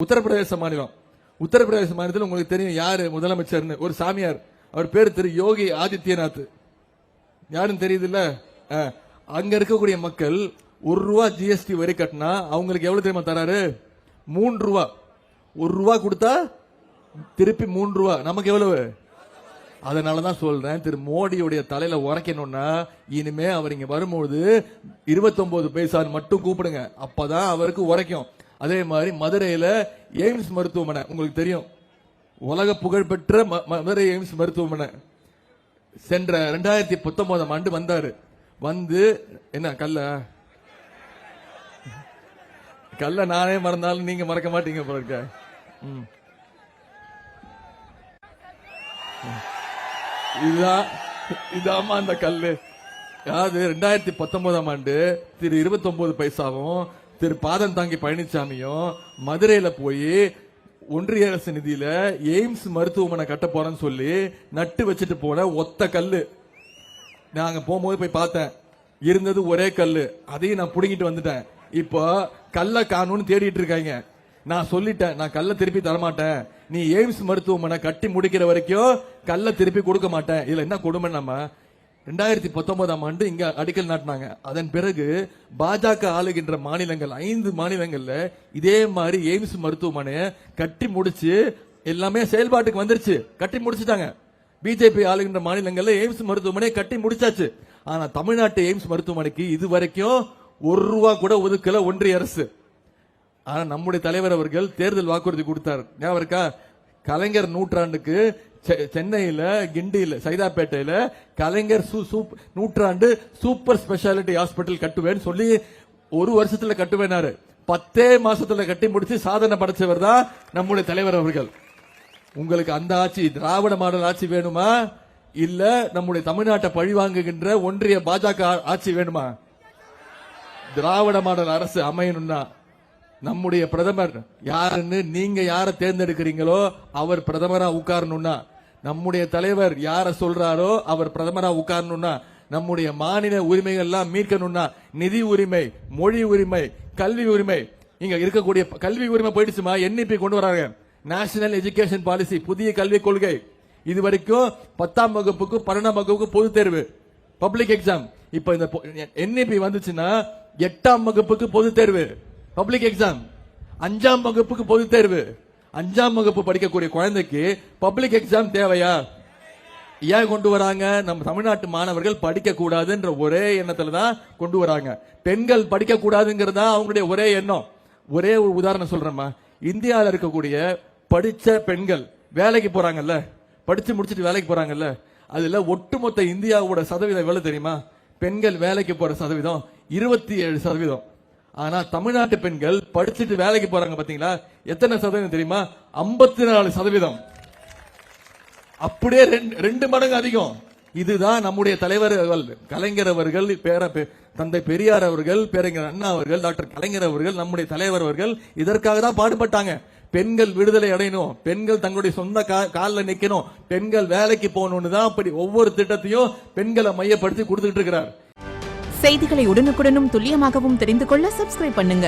உத்தரப்பிரதேச மாநிலம். உத்தரப்பிரதேச மாநிலத்தில் உங்களுக்கு தெரியும் யாரு முதலமைச்சர்னு, ஒரு சாமியார். அவர் பேர் திரு யோகி ஆதித்யநாத். யாருன்னு தெரியுது இல்ல? அங்க இருக்கக்கூடிய மக்கள் ₹1 ஜிஎஸ்டி வரி கட்டினா அவங்களுக்கு எவ்வளவு தெரியுமா தராரு? ₹3. ₹1 கொடுத்தா திருப்பி ₹3. நமக்கு எவ்வளவு? அதனாலதான் சொல்றேன், திரு மோடியுடைய தலையில உரைக்கணும்னா இனிமே அவர் இங்க வரும்போது 29 பைசா மட்டும் கூப்பிடுங்க, அப்பதான் அவருக்கு உரைக்கும். அதே மாதிரி மதுரையில எய்ம்ஸ் மருத்துவமனை உங்களுக்கு தெரியும், உலக புகழ்பெற்ற மதுரை எய்ம்ஸ் மருத்துவமனை. சென்ற 2019 ஆண்டு வந்தாரு. வந்து என்ன கல்ல நானே மறந்தாலும் நீங்க மறக்க மாட்டீங்க போல இருக்க. இதாமா அந்த கல்லு. அதாவது 2019 ஆண்டு திரு 29 பைசாவும் திரு பாதம் தாங்கி பழனிசாமியும் மதுரையில போய் ஒன்றிய அரசு நிதியில எய்ம்ஸ் மருத்துவமனை கட்ட போறேன்னு சொல்லி நட்டு வச்சுட்டு போன ஒத்த கல்லு. நாங்க போகும்போது போய் பார்த்தேன், இருந்தது ஒரே கல்லு. அதையும் நான் புடுங்கிட்டு வந்துட்டேன். இப்போ கல்ல காணும்னு தேடிட்டு இருக்காங்க. நான் சொல்லிட்டேன், நான் கல்ல திருப்பி தரமாட்டேன், நீ எய்ம்ஸ் மருத்துவமனை கட்டி முடிக்கிற வரைக்கும் கல்ல திருப்பி கொடுக்க மாட்டேன். இதுல என்ன கொடுமை, நம்ம 2019 ஆண்டு இங்க அடிக்கல் நாட்டினாங்க. அதன் பிறகு பாஜக ஆளுகின்ற மாநிலங்கள் 5 மாநிலங்கள்ல இதே மாதிரி எய்ம்ஸ் மருத்துவமனையை கட்டி முடிச்சு எல்லாமே செயல்பாட்டுக்கு வந்துருச்சு, கட்டி முடிச்சுட்டாங்க. பிஜேபி ஆளுகின்ற மாநிலங்கள்ல எய்ம்ஸ் மருத்துவமனையை கட்டி முடிச்சாச்சு. ஆனா தமிழ்நாட்டு எய்ம்ஸ் மருத்துவமனைக்கு இதுவரைக்கும் ₹1 கூட ஒதுக்கல ஒன்றிய அரசு. ஆனா நம்முடைய தலைவர் அவர்கள் தேர்தல் வாக்குறுதி கொடுத்தார், ஞாபகம் இருக்கா? கலைஞர் நூற்றாண்டுக்கு சென்னையில, கிண்டியில, சைதாப்பேட்டையில கலைஞர் நூற்றாண்டு சூப்பர் ஸ்பெஷாலிட்டி ஹாஸ்பிட்டல் கட்டுவேன்னு சொல்லி 1 வருஷத்துல கட்டுவேனாரு. 10 மாசத்துல கட்டி முடிச்சு சாதனை படைச்சவர் தான் நம்முடைய தலைவர் அவர்கள். உங்களுக்கு அந்த ஆட்சி, திராவிட மாடல் ஆட்சி வேணுமா, இல்ல நம்முடைய தமிழ்நாட்டை பழிவாங்குகின்ற ஒன்றிய பாஜக ஆட்சி வேணுமா? திராவிட மாடல் அரசு அமையணும்னா நம்முடைய பிரதமர் யாருன்னு நீங்க யார தேர்ந்தெடுக்கிறீங்களோ அவர் பிரதமரா உட்காரணும்னா, நம்முடைய தலைவர் யார சொல்றாரோ அவர் பிரதமரா உட்காரணும்னா, நம்முடைய மாநில உரிமைகள் எல்லாம் மீட்கணும்னா, நிதி உரிமை, மொழி உரிமை, கல்வி உரிமை, இங்க இருக்கக்கூடிய கல்வி உரிமை போயிடுச்சுமா. NEP கொண்டு வராங்க, நேஷனல் எஜுகேஷன் பாலிசி, புதிய கல்விக் கொள்கை. இது வரைக்கும் 10ஆம் வகுப்புக்கு 12ஆம் வகுப்புக்கு பொது தேர்வு, பப்ளிக் எக்ஸாம். இப்ப இந்த NEP வந்துச்சுன்னா 8ஆம் வகுப்புக்கு பொது தேர்வு, பப்ளிக் எக்ஸாம். 5ஆம் வகுப்புக்கு பொது தேர்வு. 5ஆம் வகுப்பு படிக்கக்கூடிய குழந்தைக்கு பப்ளிக் எக்ஸாம் தேவையா? ஏன் கொண்டு வராங்க? நம்ம தமிழ்நாட்டு மாணவர்கள் படிக்க கூடாதுன்ற ஒரே எண்ணத்துல தான் கொண்டு வராங்க. பெண்கள் படிக்க கூடாதுங்கிறதா அவங்களுடைய ஒரே எண்ணம். ஒரே ஒரு உதாரணம் சொல்றேம்மா, இந்தியாவில் இருக்கக்கூடிய படிச்ச பெண்கள் வேலைக்கு போறாங்கல்ல, படிச்சு முடிச்சுட்டு வேலைக்கு போறாங்கல்ல, அதுல ஒட்டுமொத்த இந்தியாவோட சதவீதம் எவ்வளவு தெரியுமா? பெண்கள் வேலைக்கு போற சதவீதம் 27%. ஆனா தமிழ்நாட்டு பெண்கள் படிச்சுட்டு வேலைக்கு போறாங்க பாத்தீங்களா, எத்தனை சதவீதம் தெரியுமா? 54%. அப்படியே 2 மடங்கு அதிகம். இதுதான் நம்முடைய தலைவர் கலைஞர் அவர்கள், தந்தை பெரியார் அவர்கள், பேரறிஞர் அண்ணா அவர்கள், டாக்டர் கலைஞர் அவர்கள், நம்முடைய தலைவர் அவர்கள் இதற்காக தான் பாடுபட்டாங்க. பெண்கள் விடுதலை அடையணும், பெண்கள் தங்களுடைய சொந்த காலில் நிக்கணும், பெண்கள் வேலைக்கு போகணும்னு தான் அப்படி ஒவ்வொரு திட்டத்தையும் பெண்களை மையப்படுத்தி கொடுத்துட்டு இருக்கிறார். செய்திகளை உடனுக்குடனும் துல்லியமாகவும் தெரிந்து கொள்ள சப்ஸ்கிரைப் பண்ணுங்க.